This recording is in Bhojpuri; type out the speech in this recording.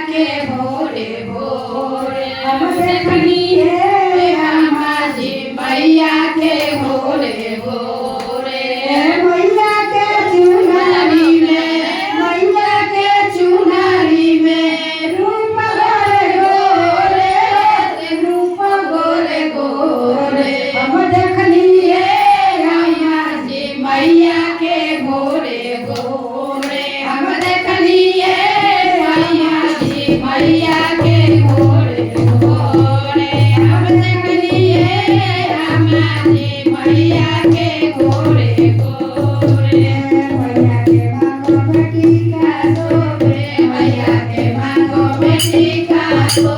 के भोरे भोरे हम देखनी है हमारी मैया के भोरे भोरे मैया के चुनरी में रूप गोरे गोरे हम देखनी है हमारी मैया के भोरे भोरे हम देखनी है हमारी मैया के भोरे भोरे हम देखनी है हमारी मैया के भोरे भोरे मैया के मांगो बेटी का दो मैया के मांगो बेटी का दो